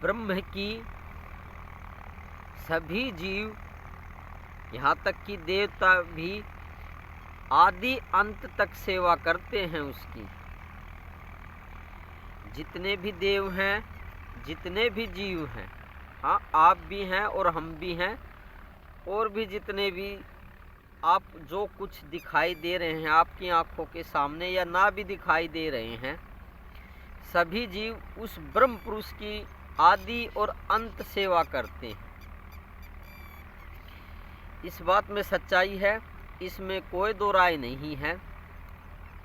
ब्रह्म की सभी जीव, यहाँ तक कि देवता भी आदि अंत तक सेवा करते हैं उसकी। जितने भी देव हैं, जितने भी जीव हैं, हाँ आप भी हैं और हम भी हैं, और भी जितने भी आप जो कुछ दिखाई दे रहे हैं आपकी आंखों के सामने या ना भी दिखाई दे रहे हैं, सभी जीव उस ब्रह्म पुरुष की आदि और अंत सेवा करते हैं। इस बात में सच्चाई है, इसमें कोई दो राय नहीं है।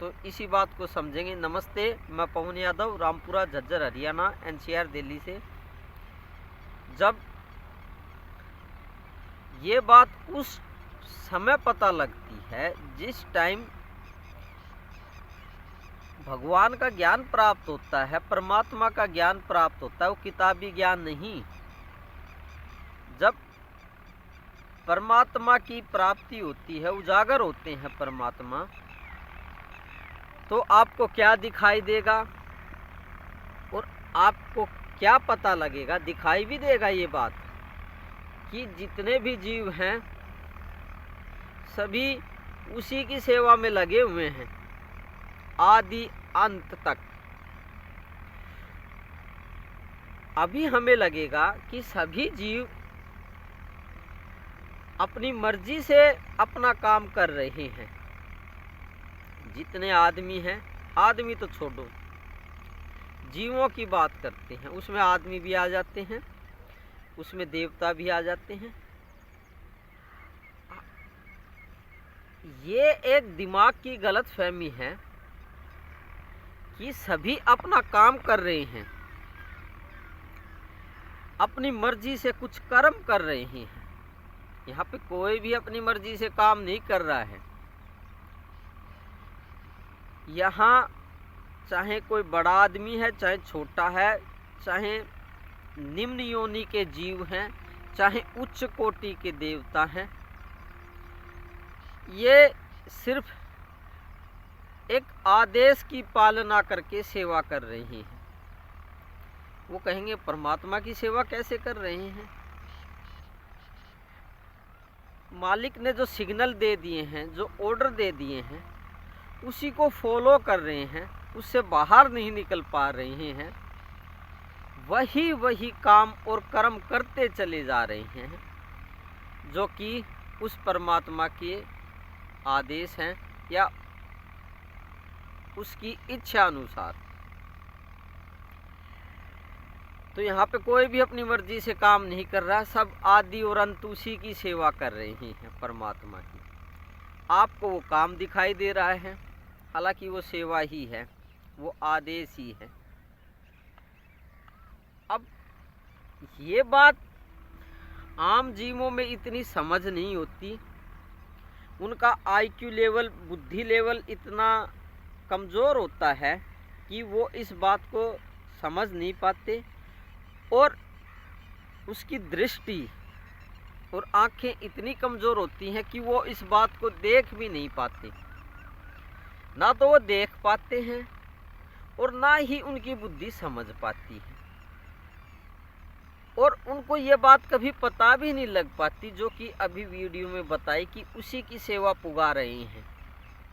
तो इसी बात को समझेंगे। नमस्ते, मैं पवन यादव, रामपुरा झज्जर हरियाणा एनसीआर दिल्ली से। जब ये बात उस समय पता लगती है जिस टाइम भगवान का ज्ञान प्राप्त होता है, परमात्मा का ज्ञान प्राप्त होता है, वो किताबी ज्ञान नहीं। जब परमात्मा की प्राप्ति होती है, उजागर होते हैं परमात्मा, तो आपको क्या दिखाई देगा और आपको क्या पता लगेगा, दिखाई भी देगा ये बात कि जितने भी जीव हैं सभी उसी की सेवा में लगे हुए हैं आदि अंत तक। अभी हमें लगेगा कि सभी जीव अपनी मर्जी से अपना काम कर रहे हैं। जितने आदमी हैं, आदमी तो छोड़ो, जीवों की बात करते हैं, उसमें आदमी भी आ जाते हैं, उसमें देवता भी आ जाते हैं। ये एक दिमाग की गलतफहमी है कि सभी अपना काम कर रहे हैं, अपनी मर्जी से कुछ कर्म कर रहे हैं। यहाँ पे कोई भी अपनी मर्जी से काम नहीं कर रहा है। यहाँ चाहे कोई बड़ा आदमी है, चाहे छोटा है, चाहे निम्न योनि के जीव हैं, चाहे उच्च कोटि के देवता हैं, ये सिर्फ एक आदेश की पालना करके सेवा कर रहे हैं। वो कहेंगे परमात्मा की सेवा कैसे कर रहे हैं? मालिक ने जो सिग्नल दे दिए हैं, जो ऑर्डर दे दिए हैं, उसी को फॉलो कर रहे हैं, उससे बाहर नहीं निकल पा रहे हैं। वही काम और कर्म करते चले जा रहे हैं जो कि उस परमात्मा के आदेश हैं या उसकी इच्छा अनुसार। तो यहाँ पे कोई भी अपनी मर्जी से काम नहीं कर रहा, सब आदि और अंत उसी की सेवा कर रहे हैं परमात्मा की। आपको वो काम दिखाई दे रहा है, हालांकि वो सेवा ही है, वो आदेश ही है। अब ये बात आम जीवों में इतनी समझ नहीं होती, उनका आईक्यू लेवल, बुद्धि लेवल इतना कमज़ोर होता है कि वो इस बात को समझ नहीं पाते, और उसकी दृष्टि और आंखें इतनी कमज़ोर होती हैं कि वो इस बात को देख भी नहीं पाते। ना तो वो देख पाते हैं और ना ही उनकी बुद्धि समझ पाती है, और उनको ये बात कभी पता भी नहीं लग पाती जो कि अभी वीडियो में बताई कि उसी की सेवा पुगा रहे हैं,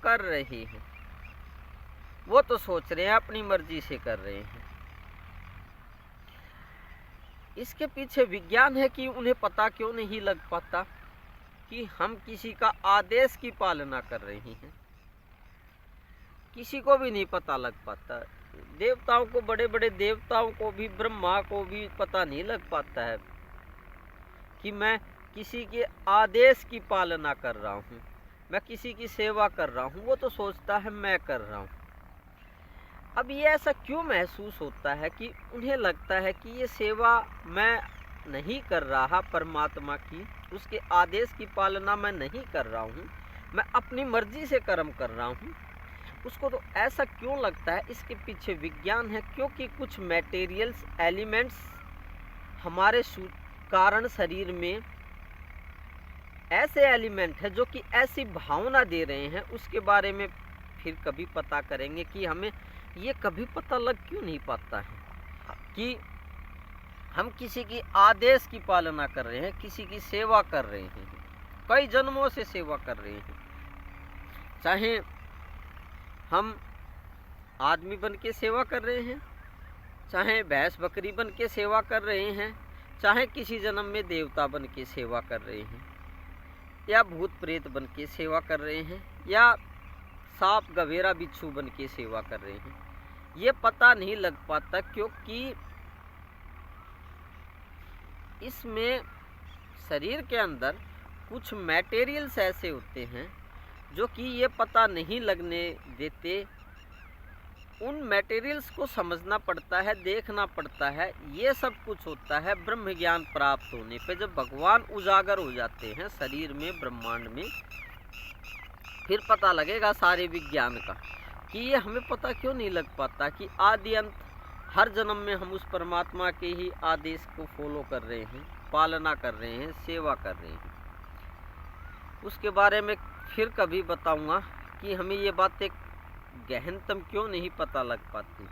कर रहे हैं। वो तो सोच रहे हैं अपनी मर्जी से कर रहे हैं। इसके पीछे विज्ञान है कि उन्हें पता क्यों नहीं लग पाता कि हम किसी का आदेश की पालना कर रहे हैं। किसी को भी नहीं पता लग पाता। देवताओं को, बड़े बड़े देवताओं को भी, ब्रह्मा को भी पता नहीं लग पाता है कि मैं किसी के आदेश की पालना कर रहा हूँ, मैं किसी की सेवा कर रहा हूँ। वो तो सोचता है मैं कर रहा हूँ। अब ये ऐसा क्यों महसूस होता है कि उन्हें लगता है कि ये सेवा मैं नहीं कर रहा परमात्मा की, उसके आदेश की पालना मैं नहीं कर रहा हूँ, मैं अपनी मर्जी से कर्म कर रहा हूँ। उसको तो ऐसा क्यों लगता है? इसके पीछे विज्ञान है, क्योंकि कुछ मटेरियल्स, एलिमेंट्स हमारे कारण शरीर में ऐसे एलिमेंट है जो कि ऐसी भावना दे रहे हैं। उसके बारे में फिर कभी पता करेंगे कि हमें ये कभी पता लग क्यों नहीं पाता है कि हम किसी की आदेश की पालना कर रहे हैं, किसी की सेवा कर रहे हैं, कई जन्मों से सेवा कर रहे हैं। चाहे हम आदमी बन के सेवा कर रहे हैं, चाहे भैंस बकरी बन के सेवा कर रहे हैं, चाहे किसी जन्म में देवता बन के सेवा कर रहे हैं, या भूत प्रेत बन के सेवा कर रहे हैं, या सांप गवेरा बिच्छू बन के सेवा कर रहे हैं, ये पता नहीं लग पाता, क्योंकि इसमें शरीर के अंदर कुछ मटेरियल्स ऐसे होते हैं जो कि ये पता नहीं लगने देते। उन मटेरियल्स को समझना पड़ता है, देखना पड़ता है। ये सब कुछ होता है ब्रह्म ज्ञान प्राप्त होने पे, जब भगवान उजागर हो जाते हैं शरीर में, ब्रह्मांड में, फिर पता लगेगा सारे विज्ञान का कि ये हमें पता क्यों नहीं लग पाता कि आदि अंत हर जन्म में हम उस परमात्मा के ही आदेश को फॉलो कर रहे हैं, पालना कर रहे हैं, सेवा कर रहे हैं। उसके बारे में फिर कभी बताऊंगा कि हमें ये बातें गहनतम क्यों नहीं पता लग पाती।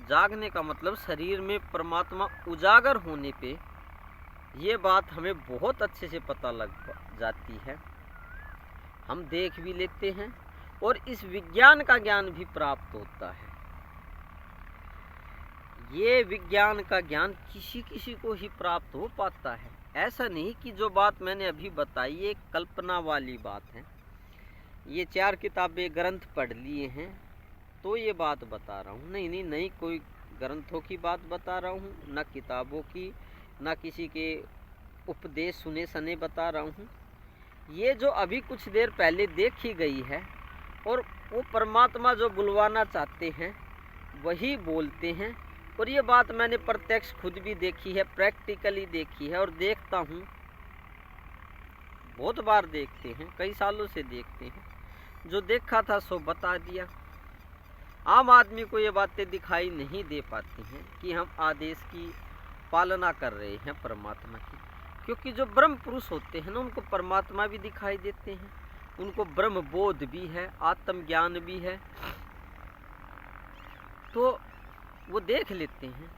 जागने का मतलब शरीर में परमात्मा उजागर होने पे ये बात हमें बहुत अच्छे से पता लग जाती है, हम देख भी लेते हैं और इस विज्ञान का ज्ञान भी प्राप्त होता है। ये विज्ञान का ज्ञान किसी किसी को ही प्राप्त हो पाता है। ऐसा नहीं कि जो बात मैंने अभी बताई ये कल्पना वाली बात है, ये 4 किताबें ग्रंथ पढ़ लिए हैं तो ये बात बता रहा हूँ। नहीं, कोई ग्रंथों की बात बता रहा हूँ, न किताबों की, न किसी के उपदेश सुने सने बता रहा हूँ। ये जो अभी कुछ देर पहले देखी गई है और वो परमात्मा जो बुलवाना चाहते हैं वही बोलते हैं। और ये बात मैंने प्रत्यक्ष खुद भी देखी है, प्रैक्टिकली देखी है और देखता हूँ, बहुत बार देखते हैं, कई सालों से देखते हैं। जो देखा था सो बता दिया। आम आदमी को ये बातें दिखाई नहीं दे पाती हैं कि हम आदेश की पालना कर रहे हैं परमात्मा की, क्योंकि जो ब्रह्म पुरुष होते हैं ना उनको परमात्मा भी दिखाई देते हैं, उनको ब्रह्म बोध भी है, आत्म ज्ञान भी है, तो वो देख लेते हैं,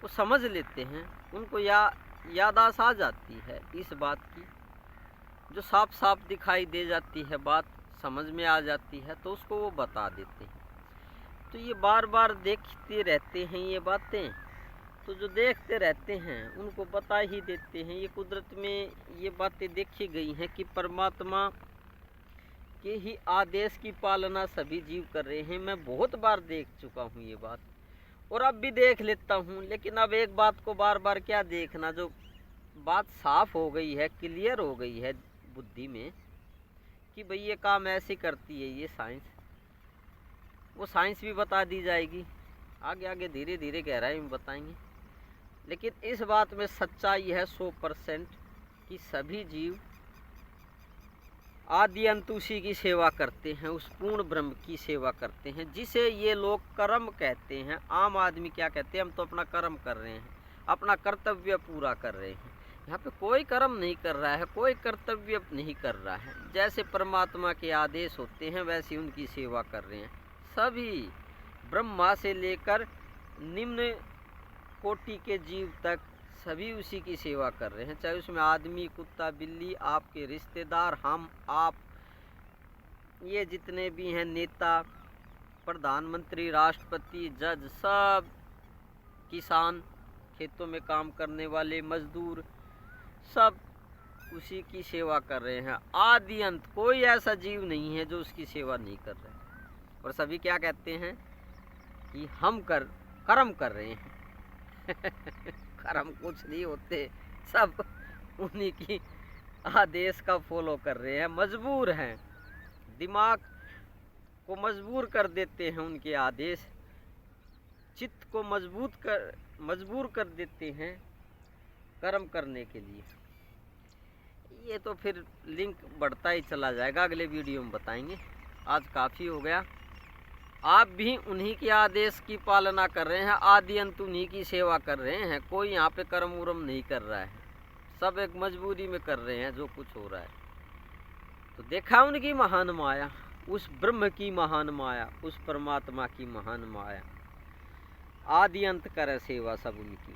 वो समझ लेते हैं, उनको यादाश आ जाती है इस बात की, जो साफ साफ दिखाई दे जाती है, बात समझ में आ जाती है, तो उसको वो बता देते हैं। तो ये बार बार देखते रहते हैं ये बातें, तो जो देखते रहते हैं उनको बता ही देते हैं। ये कुदरत में ये बातें देखी गई हैं कि परमात्मा के ही आदेश की पालना सभी जीव कर रहे हैं। मैं बहुत बार देख चुका हूँ ये बात और अब भी देख लेता हूँ, लेकिन अब एक बात को बार बार क्या देखना, जो बात साफ हो गई है, क्लियर हो गई है बुद्धि में कि भाई ये काम ऐसे करती है ये साइंस, वो साइंस भी बता दी जाएगी, आगे आगे धीरे धीरे गहराई में बताएंगे। लेकिन इस बात में सच्चाई है 100% कि सभी जीव आदि अंत उसी की सेवा करते हैं, उस पूर्ण ब्रह्म की सेवा करते हैं, जिसे ये लोग कर्म कहते हैं। आम आदमी क्या कहते हैं, हम तो अपना कर्म कर रहे हैं, अपना कर्तव्य पूरा कर रहे हैं। यहाँ पे कोई कर्म नहीं कर रहा है, कोई कर्तव्य नहीं कर रहा है। जैसे परमात्मा के आदेश होते हैं वैसे उनकी सेवा कर रहे हैं। सभी ब्रह्मा से लेकर निम्न कोटि के जीव तक सभी उसी की सेवा कर रहे हैं, चाहे उसमें आदमी, कुत्ता, बिल्ली, आपके रिश्तेदार, हम, आप, ये जितने भी हैं, नेता, प्रधानमंत्री, राष्ट्रपति, जज, सब किसान, खेतों में काम करने वाले मजदूर, सब उसी की सेवा कर रहे हैं। आदि अंत कोई ऐसा जीव नहीं है जो उसकी सेवा नहीं कर रहे। और सभी क्या कहते हैं कि हम कर्म कर रहे हैं। कर्म कुछ नहीं होते, सब उन्हीं की आदेश का फॉलो कर रहे हैं, मजबूर हैं, दिमाग को मजबूर कर देते हैं उनके आदेश, चित्त को मजबूर कर देते हैं कर्म करने के लिए। ये तो फिर लिंक बढ़ता ही चला जाएगा, अगले वीडियो में बताएंगे। आज काफ़ी हो गया। आप भी उन्हीं के आदेश की पालना कर रहे हैं, आदि अंत उन्हीं की सेवा कर रहे हैं। कोई यहाँ पे कर्म उर्म नहीं कर रहा है, सब एक मजबूरी में कर रहे हैं जो कुछ हो रहा है। तो देखा उनकी महान माया, उस ब्रह्म की महान माया, उस परमात्मा की महान माया। आदि अंत करे सेवा सब उनकी।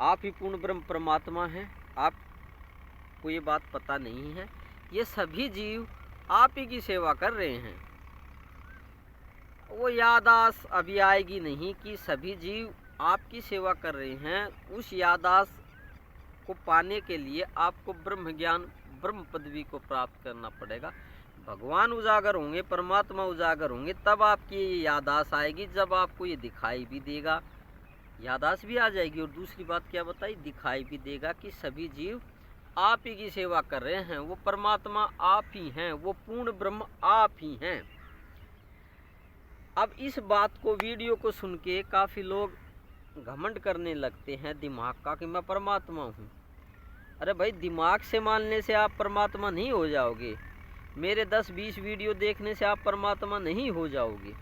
आप ही पूर्ण ब्रह्म परमात्मा हैं। आपको ये बात पता नहीं है, ये सभी जीव आप ही की सेवा कर रहे हैं। वो यादाश अभी आएगी नहीं कि सभी जीव आपकी सेवा कर रहे हैं। उस यादाश को पाने के लिए आपको ब्रह्म ज्ञान, ब्रह्म पदवी को प्राप्त करना पड़ेगा। भगवान उजागर होंगे, परमात्मा उजागर होंगे, तब आपकी ये यादाश आएगी, जब आपको ये दिखाई भी देगा। यादाश भी आ जाएगी और दूसरी बात क्या बताई, दिखाई भी देगा कि सभी जीव आप ही की सेवा कर रहे हैं। वो परमात्मा आप ही हैं, वो पूर्ण ब्रह्म आप ही हैं। अब इस बात को, वीडियो को सुन के काफ़ी लोग घमंड करने लगते हैं दिमाग का कि मैं परमात्मा हूँ। अरे भाई, दिमाग से मानने से आप परमात्मा नहीं हो जाओगे। मेरे 10-20 वीडियो देखने से आप परमात्मा नहीं हो जाओगे।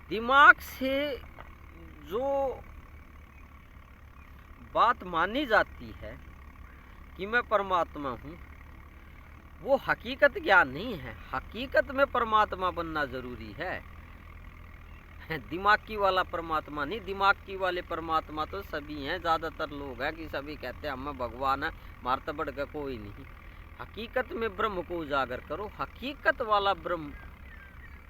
दिमाग से जो बात मानी जाती है कि मैं परमात्मा हूँ, वो हकीकत ज्ञान नहीं है। हकीकत में परमात्मा बनना जरूरी है, दिमाग की वाला परमात्मा नहीं। दिमाग की वाले परमात्मा तो सभी हैं, ज़्यादातर लोग हैं कि सभी कहते हैं हम भगवान है, मारता बढ़ का कोई नहीं। हकीकत में ब्रह्म को उजागर करो, हकीकत वाला ब्रह्म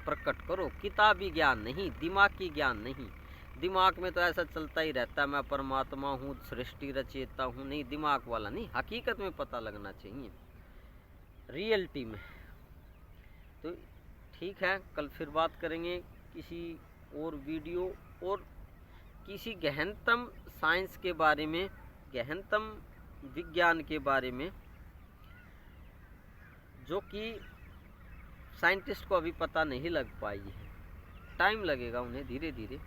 प्रकट करो। किताबी ज्ञान नहीं, दिमाग की ज्ञान नहीं। दिमाग में तो ऐसा चलता ही रहता है मैं परमात्मा हूँ, सृष्टि रचयिता हूँ। नहीं, दिमाग वाला नहीं, हकीकत में पता लगना चाहिए, रियलिटी में। तो ठीक है, कल फिर बात करेंगे किसी और वीडियो और किसी गहनतम साइंस के बारे में, गहनतम विज्ञान के बारे में, जो कि साइंटिस्ट को अभी पता नहीं लग पाई है। टाइम लगेगा उन्हें, धीरे धीरे।